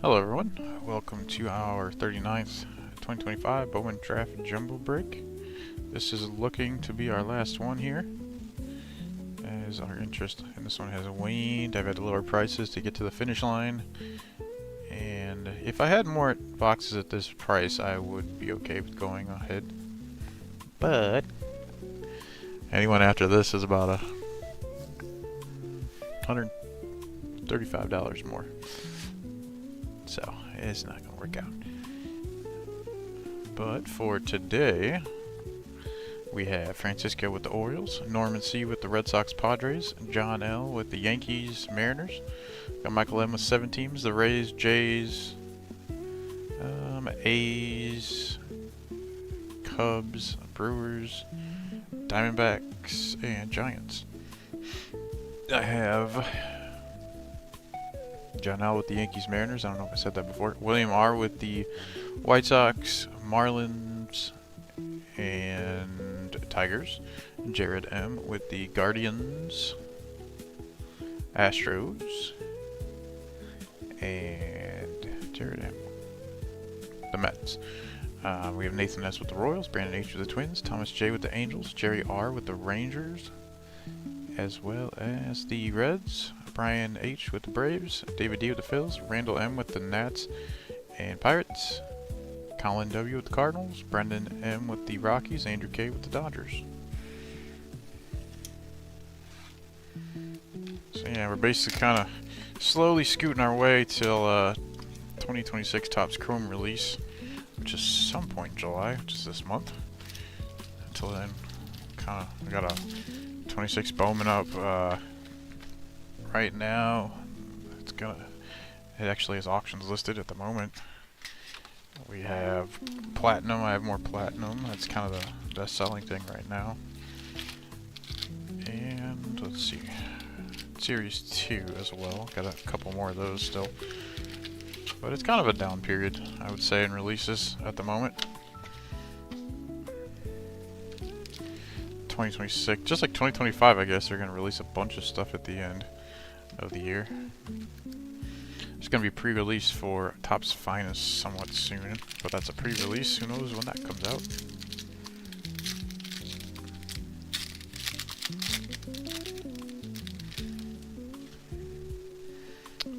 Hello everyone, welcome to our 39th 2025 Bowman Draft Jumbo Break. This is looking to be our last one here, as our interest in this one has waned. I've had to lower prices to get to the finish line, and if I had more boxes at this price I would be okay with going ahead, but anyone after this is about $135 more. So, it's not going to work out. But for today, we have Francisco with the Orioles, Norman C. with the Red Sox Padres, John L. with the Yankees Mariners, got Michael M. with 7 teams, the Rays, Jays, A's, Cubs, Brewers, Diamondbacks, and Giants. I have John L. with the Yankees Mariners. I don't know if I said that before. William R. with the White Sox, Marlins, and Tigers. Jared M. with the Guardians, Astros, and Jared M. the Mets. We have Nathan S. with the Royals, Brandon H. with the Twins, Thomas J. with the Angels, Jerry R. with the Rangers, as well as the Reds, Brian H. with the Braves, David D. with the Phils, Randall M. with the Nats and Pirates, Colin W. with the Cardinals, Brendan M. with the Rockies, Andrew K. with the Dodgers. So yeah, we're basically kind of slowly scooting our way till 2026 Topps Chrome release, which is some point in July, which is this month. Until then, we got a 26 Bowman up right now. It actually has auctions listed at the moment. We have platinum. I have more platinum. That's kind of the best selling thing right now. And let's see, series 2 as well. Got a couple more of those still, but it's kind of a down period, I would say, in releases at the moment. 2026, just like 2025, I guess they're going to release a bunch of stuff at the end of the year. There's going to be pre-release for Topps Finest somewhat soon, but that's a pre-release. Who knows when that comes out?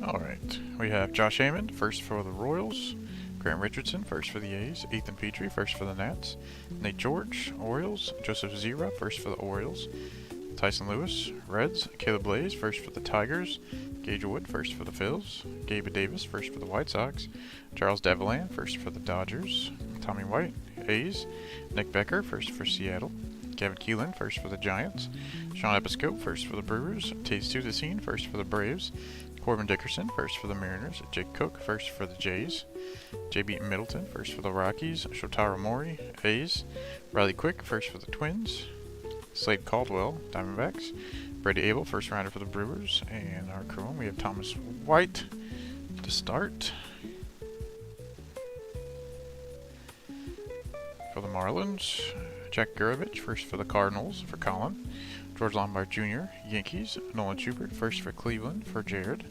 Alright, we have Josh Hammond, first for the Royals, Grant Richardson, first for the A's, Ethan Petrie, first for the Nats, Nate George, Orioles, Joseph Zera, first for the Orioles, Tyson Lewis, Reds, Caleb Blaze, first for the Tigers, Gage Wood, first for the Phils, Gabe Davis, first for the White Sox, Charles Devilan, first for the Dodgers, Tommy White, A's, Nick Becker, first for Seattle, Kevin Keelan, first for the Giants, Sean Episcope, first for the Brewers, Taze Tutasine, first for the Braves, Corbin Dickerson, first for the Mariners, Jake Cook, first for the Jays, J.B. Middleton, first for the Rockies, Shotaro Mori, A's, Riley Quick, first for the Twins, Slade Caldwell, Diamondbacks, Brady Abel, first rounder for the Brewers, and our Chrome, we have Thomas White to start. For the Marlins, Jack Gurovich, first for the Cardinals for Colin, George Lombard Jr., Yankees, Nolan Schubert, first for Cleveland for Jared,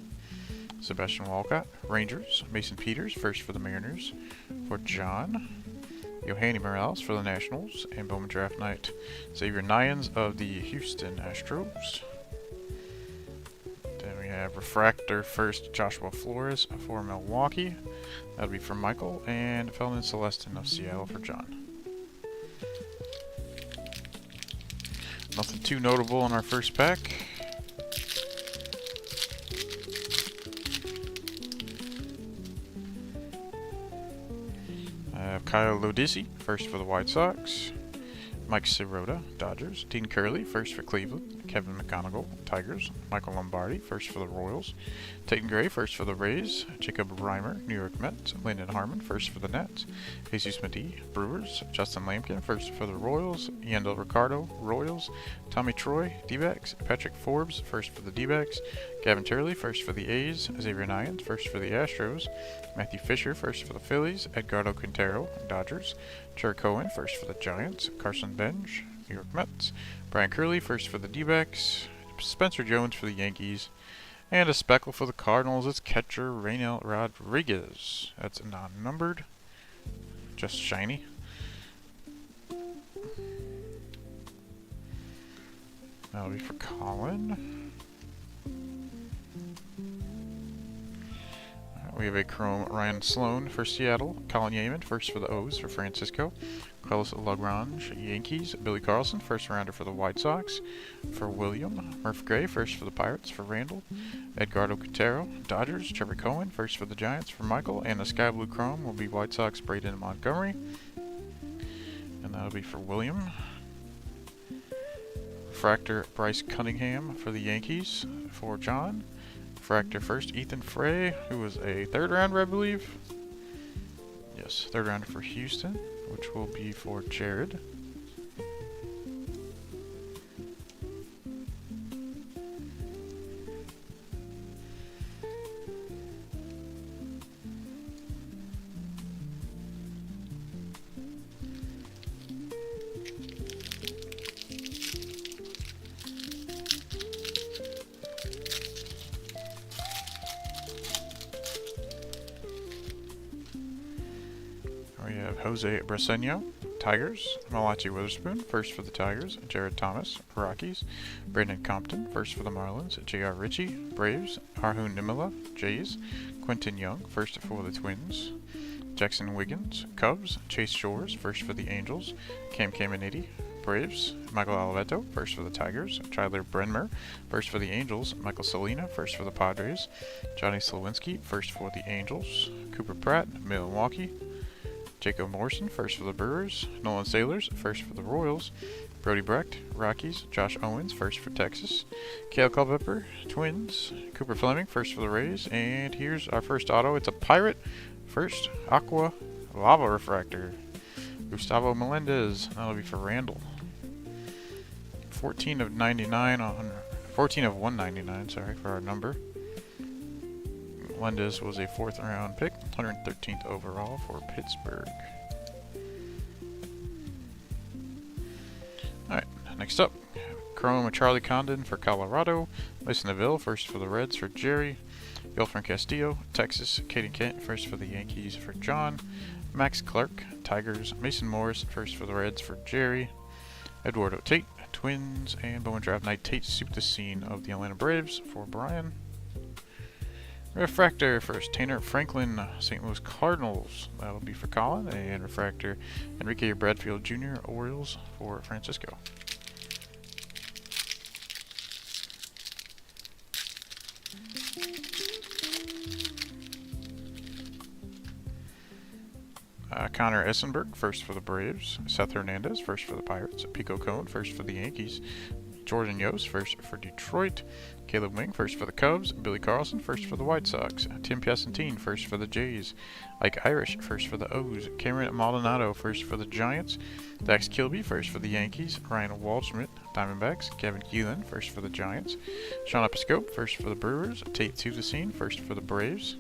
Sebastian Walcott, Rangers, Mason Peters, first for the Mariners for John, Yohani Morales for the Nationals, and Bowman Draft Night, Xavier Nyans of the Houston Astros. Then we have Refractor first, Joshua Flores for Milwaukee, that'll be for Michael, and Felton Celestin of Seattle for John. Nothing too notable in our first pack. I have Kyle Lodisi, first for the White Sox, Mike Sirota, Dodgers, Dean Curley, first for Cleveland, Kevin McGonigal, Tigers, Michael Lombardi, first for the Royals, Tayton Gray, first for the Rays, Jacob Reimer, New York Mets, Landon Harmon, first for the Nets, Jesus Medee, Brewers, Justin Lampkin, first for the Royals, Yandel Ricardo, Royals, Tommy Troy, D-backs, Patrick Forbes, first for the D-backs, Gavin Turley, first for the A's, Xavier Nyans, first for the Astros, Matthew Fisher, first for the Phillies, Edgardo Quintero, Dodgers, Cher Cohen, first for the Giants, Carson Bench, New York Mets. Brian Curley, first for the D-backs. Spencer Jones for the Yankees. And a speckle for the Cardinals. It's catcher Raynel Rodriguez. That's non-numbered. Just shiny. That'll be for Colin. We have a chrome Ryan Sloan for Seattle. Colin Yeaman, first for the O's for Francisco. Carlos Lagrange, Yankees. Billy Carlson, first rounder for the White Sox for William. Murph Gray, first for the Pirates for Randall. Edgardo Quintero, Dodgers. Trevor Cohen, first for the Giants for Michael. And the Sky Blue Chrome will be White Sox, Braden Montgomery. And that'll be for William. Refractor Bryce Cunningham for the Yankees for John. Refractor first Ethan Frey, who was a third rounder, I believe. Yes, third rounder for Houston, which will be for Jared. We have Jose Brasenio, Tigers. Malachi Witherspoon, first for the Tigers. Jared Thomas, Rockies. Brandon Compton, first for the Marlins. J.R. Ritchie, Braves. Arjun Nimala, Jays. Quentin Young, first for the Twins. Jackson Wiggins, Cubs. Chase Shores, first for the Angels. Cam Caminiti, Braves. Michael Oliveto, first for the Tigers. Tyler Brenmer, first for the Angels. Michael Salina, first for the Padres. Johnny Slawinski, first for the Angels. Cooper Pratt, Milwaukee. Jacob Morrison, first for the Brewers. Nolan Sailors, first for the Royals. Brody Brecht, Rockies. Josh Owens, first for Texas. Cale Culpepper, Twins. Cooper Fleming, first for the Rays. And here's our first auto. It's a Pirate, first Aqua Lava Refractor. Gustavo Melendez. That'll be for Randall. 14 of 99 on 14 of 199. Sorry for our number. Melendez was a 4th round pick, 113th overall for Pittsburgh. Alright, next up, Chrome Charlie Condon for Colorado. Mason Neville, first for the Reds for Jerry. Yolfran Castillo, Texas. Katie Kent, first for the Yankees for John. Max Clark, Tigers. Mason Morris, first for the Reds for Jerry. Eduardo Tate, Twins. And Bowman Draft Night Tate soup the scene of the Atlanta Braves for Brian. Refractor first, Tanner Franklin, St. Louis Cardinals. That'll be for Colin. And Refractor, Enrique Bradfield Jr., Orioles for Francisco. Connor Essenberg, first for the Braves. Seth Hernandez, first for the Pirates. Pico Cone, first for the Yankees. Jordan Yost, first for Detroit. Caleb Wing, first for the Cubs. Billy Carlson, first for the White Sox. Tim Piacentine, first for the Jays. Ike Irish, first for the O's. Cameron Maldonado, first for the Giants. Dax Kilby, first for the Yankees. Ryan Waldschmidt, Diamondbacks. Kevin Keelan, first for the Giants. Sean Episcope, first for the Brewers. Tate Tuvesine, first for the Braves.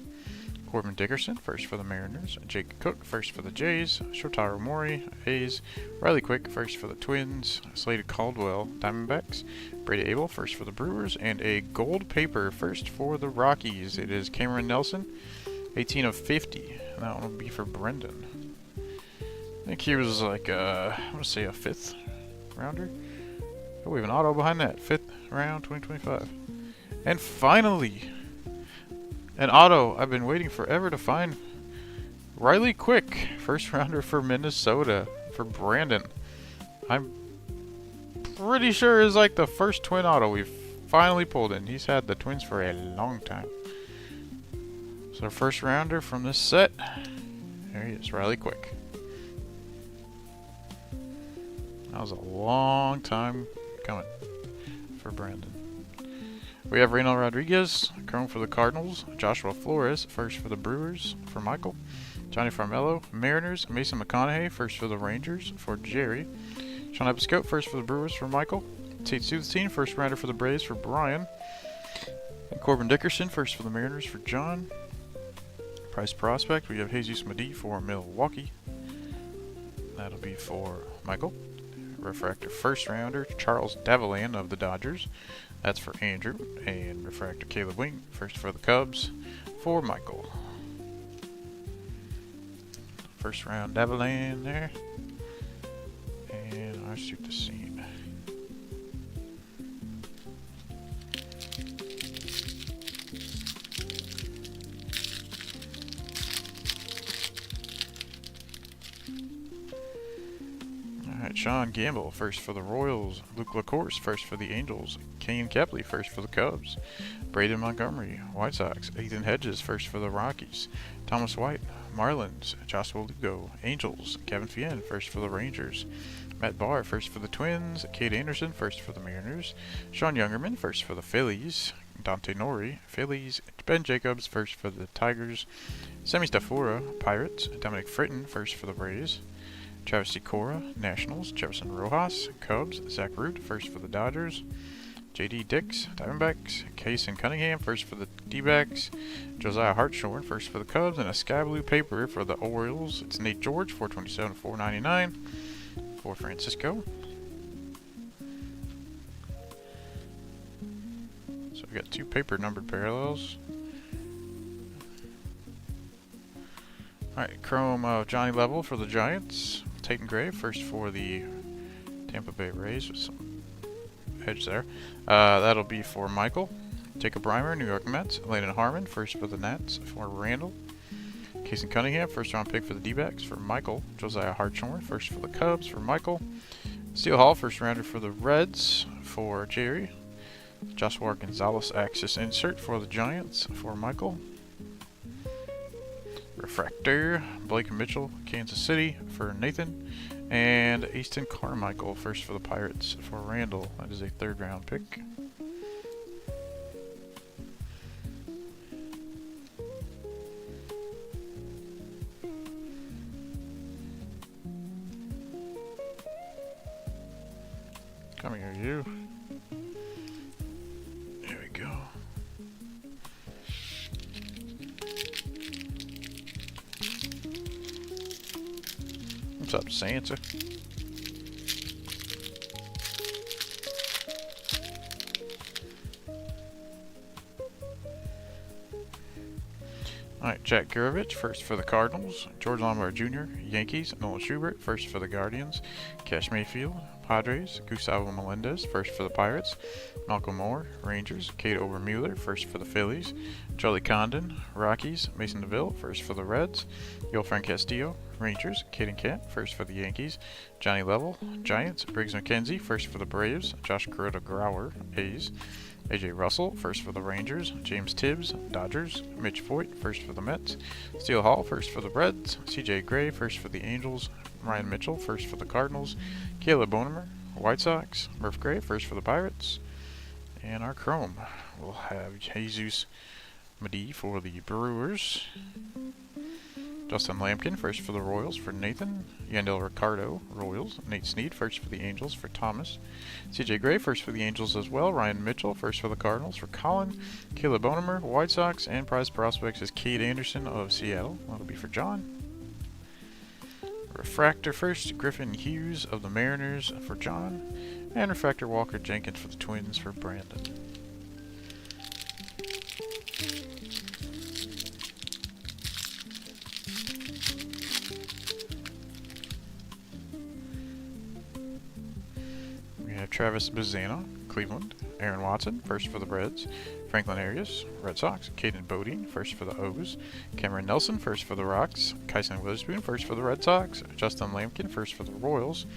Corbin Dickerson, first for the Mariners. Jake Cook, first for the Jays. Shotaro Mori, A's. Riley Quick, first for the Twins. Slade Caldwell, Diamondbacks. Brady Abel, first for the Brewers. And a gold paper, first for the Rockies. It is Cameron Nelson, 18 of 50. And that one will be for Brendan. I think he was like, I want to say a 5th rounder. Oh, we have an auto behind that. 5th round, 2025. And finally, an auto I've been waiting forever to find. Riley Quick, first rounder for Minnesota for Brandon. I'm pretty sure is like the first Twin auto we've finally pulled in. He's had the Twins for a long time. So first rounder from this set. There he is, Riley Quick. That was a long time coming for Brandon. We have Raynel Rodriguez, Chrome for the Cardinals. Joshua Flores, first for the Brewers for Michael. Johnny Farmello, Mariners. Mason McConaughey, first for the Rangers for Jerry. Sean Episcope, first for the Brewers for Michael. Tate Tuvesine, first rounder for the Braves for Brian. And Corbin Dickerson, first for the Mariners for John. Price Prospect, we have Jesus Medee for Milwaukee. That'll be for Michael. Refractor first rounder, Charles Davilan of the Dodgers. That's for Andrew. And refractor Caleb Wing, first for the Cubs, for Michael. First round Davilan there. And I shoot the scene. Alright, Sean Gamble, first for the Royals. Luke LaCourse, first for the Angels. Kane Kepley, first for the Cubs. Braden Montgomery, White Sox. Ethan Hedges, first for the Rockies. Thomas White, Marlins. Joshua Lugo, Angels. Kevin Fien, first for the Rangers. Matt Barr, first for the Twins. Kate Anderson, first for the Mariners. Sean Youngerman, first for the Phillies. Dante Nori, Phillies. Ben Jacobs, first for the Tigers. Semi Stafura, Pirates. Dominic Fritton, first for the Braves. Travis Sikora, Nationals. Jefferson Rojas, Cubs. Zach Root, first for the Dodgers. J.D. Dix, Diamondbacks. Case and Cunningham, first for the D-backs. Josiah Hartshorn, first for the Cubs. And a sky blue paper for the Orioles. It's Nate George, 427, 499 for Francisco. So we got two paper numbered parallels. Alright, Chrome of Johnny Level for the Giants. Tatum Gray, first for the Tampa Bay Rays with some edge there. That'll be for Michael. Jacob Reimer, New York Mets. Landon Harmon, first for the Nats for Randall. Casey Cunningham, first round pick for the D-backs for Michael. Josiah Hartshorn, first for the Cubs for Michael. Steele Hall, first rounder for the Reds for Jerry. Joshua Gonzalez, Axis insert for the Giants for Michael. Refractor, Blake Mitchell, Kansas City for Nathan. And Easton Carmichael, first for the Pirates for Randall. That is a third round pick. Come here, you. There we go. What's up, Santa? Alright, Jack Gurovich, first for the Cardinals. George Lombard Jr., Yankees. Nolan Schubert, first for the Guardians. Cash Mayfield, Padres. Gustavo Melendez, first for the Pirates. Malcolm Moore, Rangers. Kate Obermueller, first for the Phillies. Charlie Condon, Rockies. Mason DeVille, first for the Reds. Yolfran Castillo, Rangers. Caden Kent, first for the Yankees. Johnny Level, Giants. Briggs McKenzie, first for the Braves. Josh Coretta Grauer, A's. AJ Russell, first for the Rangers. James Tibbs, Dodgers. Mitch Voigt, first for the Mets. Steele Hall, first for the Reds. CJ Gray, first for the Angels. Ryan Mitchell, first for the Cardinals. Caleb Bonner, White Sox. Murph Gray, first for the Pirates. And our Chrome will have Jesus Medee for the Brewers. Justin Lampkin, first for the Royals for Nathan. Yandel Ricardo, Royals. Nate Snead, first for the Angels for Thomas. CJ Gray, first for the Angels as well. Ryan Mitchell, first for the Cardinals for Colin. Caleb Bonner, White Sox. And prize prospects is Kate Anderson of Seattle. That'll be for John. Refractor first, Griffin Hughes of the Mariners for John. And Refractor Walker Jenkins for the Twins for Brandon. We have Travis Bazzana, Cleveland. Aaron Watson, first for the Reds. Franklin Arias, Red Sox. Caden Bodine, first for the O's. Cameron Nelson, first for the Rocks. Kyson Witherspoon, first for the Red Sox. Justin Lampkin, first for the Royals.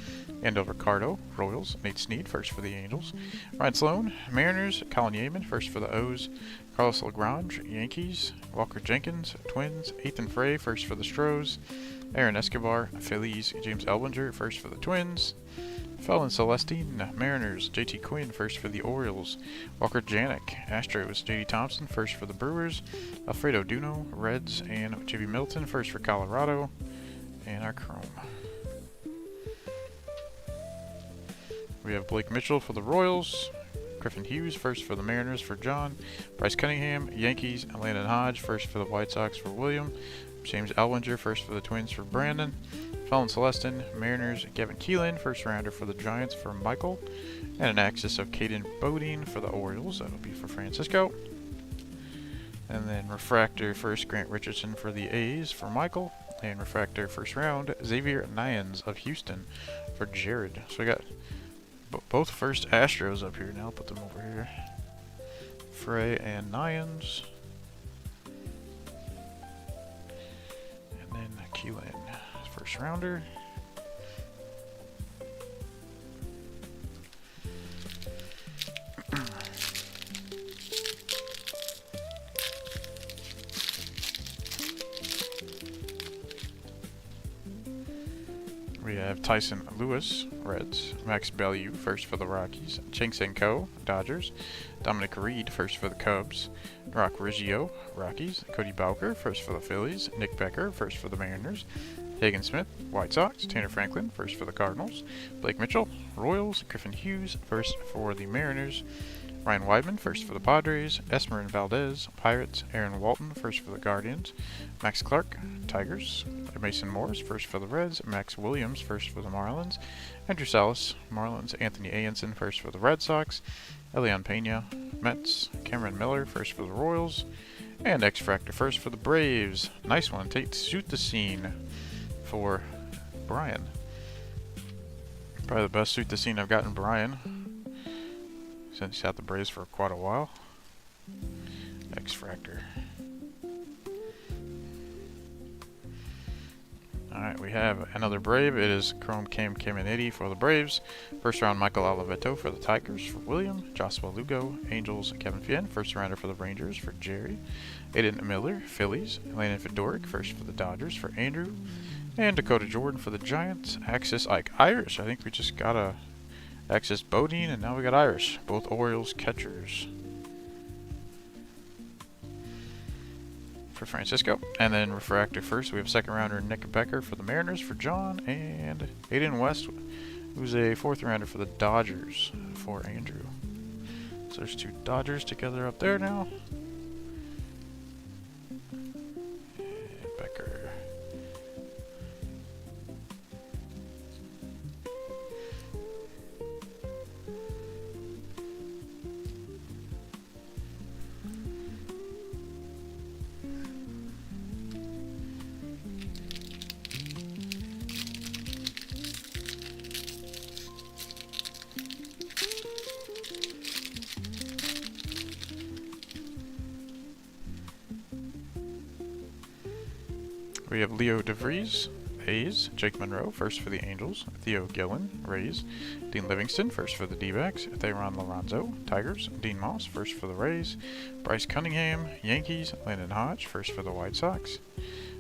Yandel Ricardo, Royals. Nate Snead, first for the Angels. Ryan Sloan, Mariners. Colin Yeaman, first for the O's. Carlos Lagrange, Yankees. Walker Jenkins, Twins. Ethan Frey, first for the Stros. Aaron Escobar, Phillies. James Elbinger, first for the Twins. Felon Celestine, Mariners. JT Quinn, first for the Orioles. Walker Janik, Astros. JD Thompson, first for the Brewers. Alfredo Duno, Reds. And JB Milton, first for Colorado. And our Chrome. We have Blake Mitchell for the Royals. Griffin Hughes, first for the Mariners for John. Bryce Cunningham, Yankees. Landon Hodge, first for the White Sox for William. James Elwinger, first for the Twins for Brandon. Fallon Celestin, Mariners, Gavin Keelan, first rounder for the Giants for Michael, and an Axis of Caden Bodine for the Orioles. That'll be for Francisco. And then Refractor first, Grant Richardson for the A's for Michael, and Refractor first round, Xavier Nyans of Houston for Jared. So we got both first Astros up here now. I'll put them over here. Frey and Nyans. And then Keelan, first rounder. We have Tyson Lewis, Reds. Max Bellew, first for the Rockies. Ching Seng Ko, Dodgers. Dominic Reed, first for the Cubs. Rock Riggio, Rockies. Cody Bowker, first for the Phillies. Nick Becker, first for the Mariners. Hagen Smith, White Sox. Tanner Franklin, first for the Cardinals. Blake Mitchell, Royals. Griffin Hughes, first for the Mariners. Ryan Weidman, first for the Padres. Esmerin Valdez, Pirates. Aaron Walton, first for the Guardians. Max Clark, Tigers. Mason Morris, first for the Reds. Max Williams, first for the Marlins. Andrew Salas, Marlins. Anthony Ayenson, first for the Red Sox. Elian Pena, Mets. Cameron Miller, first for the Royals. And X-Fractor, first for the Braves. Nice one. Shoot the scene for Brian. Probably the best suit the scene I've gotten Brian since he's had the Braves for quite a while. X-Fractor. Alright, we have another Brave. It is Chrome Cam Caminiti for the Braves. First round, Michael Oliveto for the Tigers for William. Joshua Lugo, Angels, Kevin Fien. First rounder for the Rangers for Jerry. Aiden Miller, Phillies. Landon Fedoric, first for the Dodgers for Andrew. And Dakota Jordan for the Giants. Axis Ike Irish. I think we just got a Axis Bodine, and now we got Irish. Both Orioles catchers for Francisco. And then Refractor first, we have second rounder Nick Becker for the Mariners for John, and Aiden West, who's a fourth rounder for the Dodgers for Andrew. So there's two Dodgers together up there now. And Becker. We have Leo DeVries, A's. Jake Monroe, first for the Angels. Theo Gillen, Rays. Dean Livingston, first for the D-backs. Theron Lorenzo, Tigers. Dean Moss, first for the Rays. Bryce Cunningham, Yankees. Landon Hodge, first for the White Sox.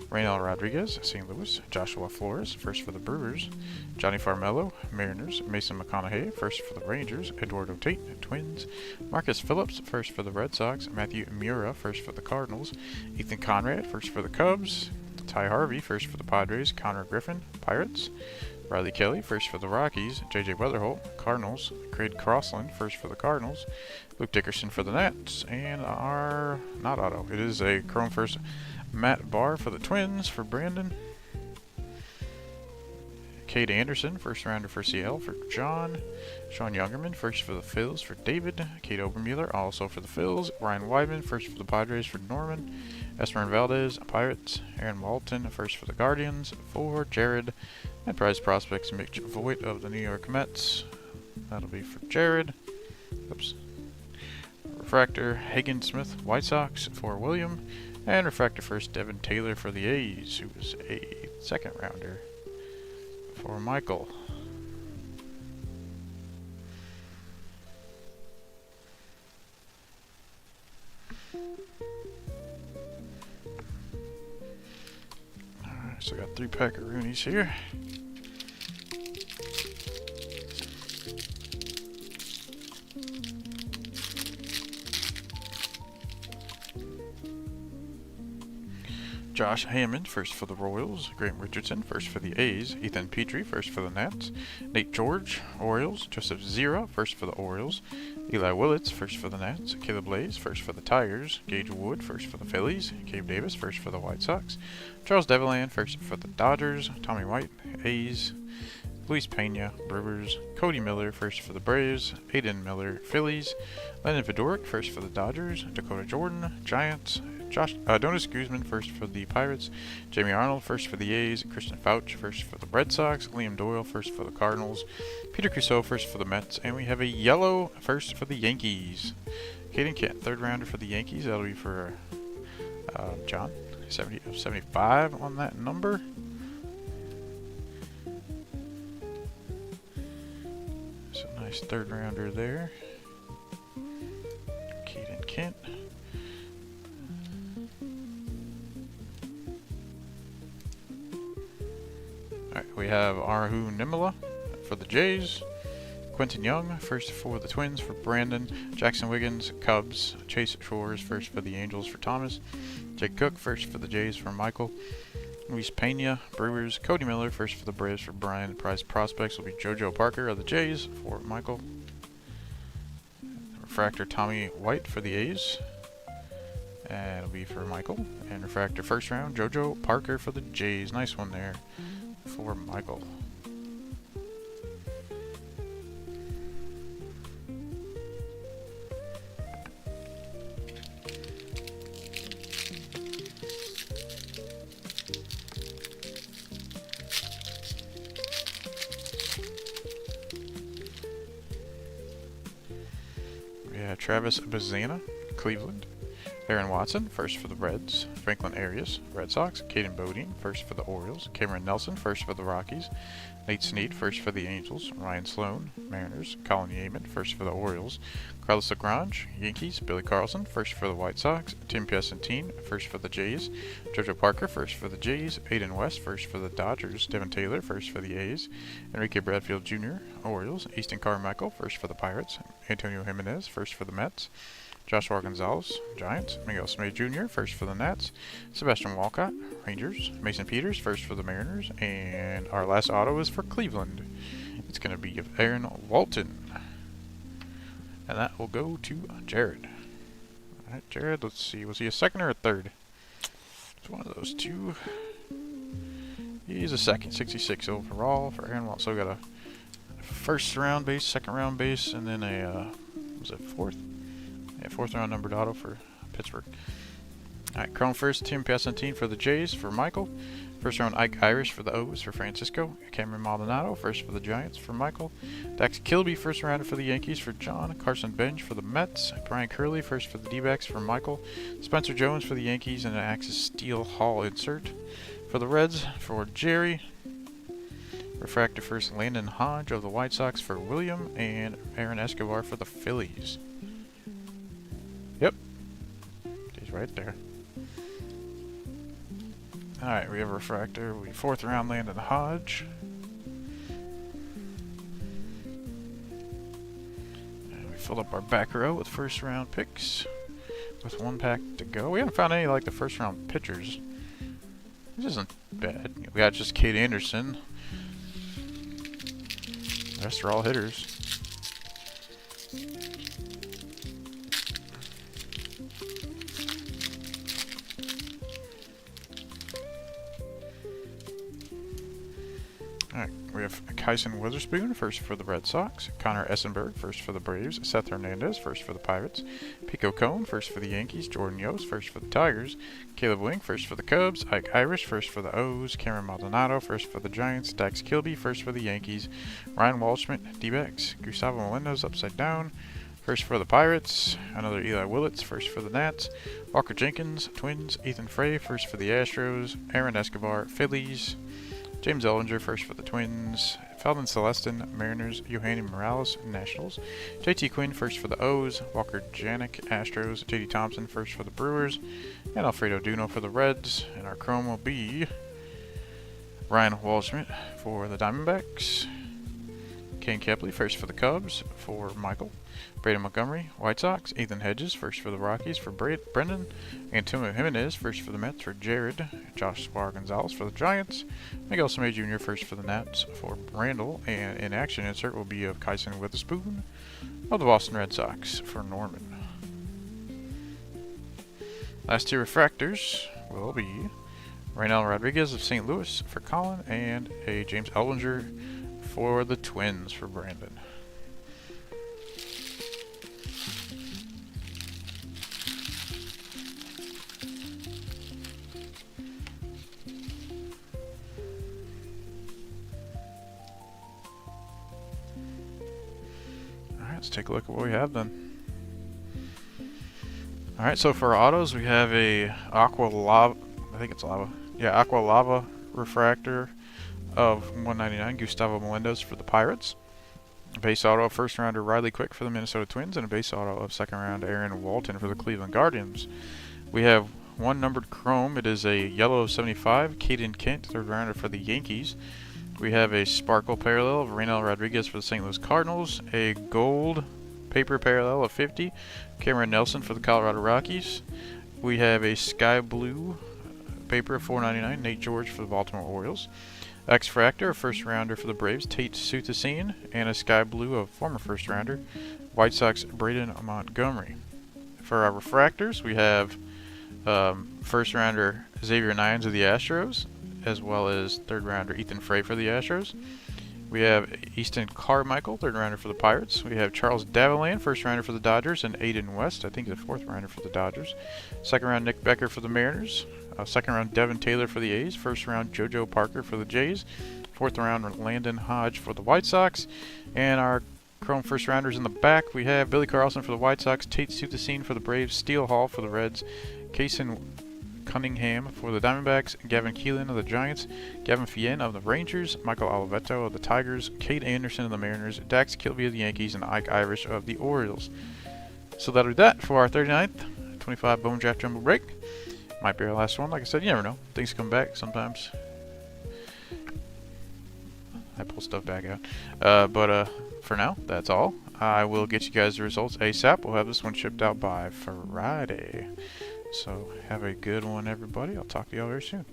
Raynel Rodriguez, St. Louis. Joshua Flores, first for the Brewers. Johnny Farmello, Mariners. Mason McConaughey, first for the Rangers. Eduardo Tate, Twins. Marcus Phillips, first for the Red Sox. Matthew Mura, first for the Cardinals. Ethan Conrad, first for the Cubs. Ty Harvey, first for the Padres. Connor Griffin, Pirates. Riley Kelly, first for the Rockies. J.J. Weatherholt, Cardinals. Craig Crossland, first for the Cardinals. Luke Dickerson for the Nats. And our, not auto, it is a Chrome first, Matt Barr for the Twins for Brandon. Cade Anderson, first rounder for Seattle for John. Sean Youngerman, first for the Phils for David. Kate Obermueller, also for the Phils. Ryan Weidman, first for the Padres for Norman. Esmerin Valdez, Pirates. Aaron Walton, first for the Guardians for Jared. And prize prospects, Mitch Voigt of the New York Mets. That'll be for Jared. Oops. Refractor, Hagen Smith, White Sox for William. And Refractor first, Devin Taylor for the A's, who was a second rounder for Michael. Alright, so I got 3 pack of Roonies here. Josh Hammond, first for the Royals. Grant Richardson, first for the A's. Ethan Petrie, first for the Nats. Nate George, Orioles. Joseph Zira, first for the Orioles. Eli Willits, first for the Nats. Caleb Blaze, first for the Tigers. Gage Wood, first for the Phillies. Cave Davis, first for the White Sox. Charles Deviland, first for the Dodgers. Tommy White, A's. Luis Pena, Brewers. Cody Miller, first for the Braves. Aiden Miller, Phillies. Lennon Fedoruk, first for the Dodgers. Dakota Jordan, Giants. Donis Guzman, first for the Pirates. Jamie Arnold, first for the A's. Christian Fouch, first for the Red Sox. Liam Doyle, first for the Cardinals. Peter Crusoe, first for the Mets. And we have a yellow first for the Yankees. Caden Kent, third rounder for the Yankees. That'll be for John. 75 on that number. So nice third rounder there. Caden Kent. Alright, we have Arhu Nimala for the Jays. Quentin Young, first for the Twins for Brandon. Jackson Wiggins, Cubs. Chase Shores, first for the Angels for Thomas. Jake Cook, first for the Jays for Michael. Luis Pena, Brewers. Cody Miller, first for the Braves for Brian. Prize prospects will be JoJo Parker of the Jays for Michael. Refractor Tommy White for the A's. And it'll be for Michael. And refractor first round, JoJo Parker for the Jays. Nice one there for Michael. We have Travis Bazana, Cleveland. Aaron Watson, first for the Reds. Franklin Arias, Red Sox. Caden Bodine, first for the Orioles. Cameron Nelson, first for the Rockies. Nate Snead, first for the Angels. Ryan Sloan, Mariners. Colin Yeaman, first for the Orioles. Carlos Lagrange, Yankees. Billy Carlson, first for the White Sox. Tim Piacentine, first for the Jays. JoJo Parker, first for the Jays. Aiden West, first for the Dodgers. Devin Taylor, first for the A's. Enrique Bradfield Jr., Orioles. Easton Carmichael, first for the Pirates. Antonio Jimenez, first for the Mets. Joshua Gonzalez, Giants. Miguel Smith Jr., first for the Nats. Sebastian Walcott, Rangers. Mason Peters, first for the Mariners. And our last auto is for Cleveland. It's going to be of Aaron Walton. And that will go to Jared. Alright, Jared, let's see. Was he a second or a third? It's one of those two. He's a second, 66 overall for Aaron Walton. So we got a first round base, second round base, and then a, was it fourth? Yeah, fourth round numbered auto for Pittsburgh. Alright, Chrome first, Tim Piacentine for the Jays for Michael. First round Ike Irish for the O's for Francisco. Cameron Maldonado, first for the Giants for Michael. Dax Kilby, first rounder for the Yankees for John. Carson Bench for the Mets. Brian Curley, first for the D-backs for Michael. Spencer Jones for the Yankees and an Axis Steel Hall insert. For the Reds for Jerry. Refractor first Landon Hodge of the White Sox for William. And Aaron Escobar for the Phillies. Yep. He's right there. Alright, we have a refractor. We fourth round Landon Hodge. And we filled up our back row with first round picks. With one pack to go. We haven't found any like the first round pitchers. This isn't bad. We got just Kate Anderson. The rest are all hitters. Alright, we have Kyson Witherspoon, first for the Red Sox. Connor Essenberg, first for the Braves. Seth Hernandez, first for the Pirates. Pico Cone, first for the Yankees. Jordan Yost, first for the Tigers. Caleb Wink, first for the Cubs. Ike Irish, first for the O's. Cameron Maldonado, first for the Giants. Dax Kilby, first for the Yankees. Ryan Waldschmidt, D-backs. Gustavo Melendez, upside down, first for the Pirates. Another Eli Willits, first for the Nats. Walker Jenkins, Twins. Ethan Frey, first for the Astros. Aaron Escobar, Phillies. James Ellinger, first for the Twins. Felton Celestin, Mariners. Yohani Morales, Nationals. JT Quinn, first for the O's. Walker Janik, Astros. JD Thompson, first for the Brewers. And Alfredo Duno for the Reds. And our chrome will be Ryan Waldschmidt for the Diamondbacks. Kane Kepley, first for the Cubs for Michael. Braden Montgomery, White Sox. Ethan Hedges, first for the Rockies for Brendan. Antonio Jimenez, first for the Mets for Jared. Josh Gonzalez for the Giants. Miguel Samay Jr., first for the Nats for Randall. And in action insert will be of Kyson Witherspoon of the Boston Red Sox for Norman. Last two refractors will be Raynel Rodriguez of St. Louis for Colin and a James Elwinger for the Twins for Brandon. Alright, let's take a look at what we have then. Alright, so for autos we have a Aqua Lava, I think it's Lava. Yeah, Aqua Lava refractor of 199, Gustavo Melendez for the Pirates. A base auto of first rounder Riley Quick for the Minnesota Twins, and a base auto of second round Aaron Walton for the Cleveland Guardians. We have one numbered chrome. It is a yellow of 75, Caden Kent, third rounder for the Yankees. We have a sparkle parallel of Raynel Rodriguez for the St. Louis Cardinals, a gold paper parallel of 50, Cameron Nelson for the Colorado Rockies. We have a sky blue paper of 499, Nate George for the Baltimore Orioles. X-Fractor, a first rounder for the Braves, Tate Sutasine, and a sky blue of former first rounder, White Sox Braden Montgomery. For our refractors, we have first rounder Xavier Nines of the Astros, as well as third rounder Ethan Frey for the Astros. We have Easton Carmichael, third rounder for the Pirates. We have Charles Davilan, first rounder for the Dodgers, and Aiden West, I think the fourth rounder for the Dodgers. Second round Nick Becker for the Mariners. Second round Devin Taylor for the A's. First round JoJo Parker for the Jays. Fourth round Landon Hodge for the White Sox. And our chrome first rounders in the back, we have Billy Carlson for the White Sox, Tate Sutasine for the Braves, Steele Hall for the Reds, Kaysen Cunningham for the Diamondbacks, Gavin Keelan of the Giants, Gavin Fien of the Rangers, Michael Oliveto of the Tigers, Cade Anderson of the Mariners, Dax Kilby of the Yankees, and Ike Irish of the Orioles. So that'll do that for our 39th 25 Bowman Draft Jumbo break. Might be our last one. Like I said, you never know. Things come back sometimes. I pull stuff back out. But for now, that's all. I will get you guys the results ASAP. We'll have this one shipped out by Friday. So have a good one, everybody. I'll talk to y'all very soon.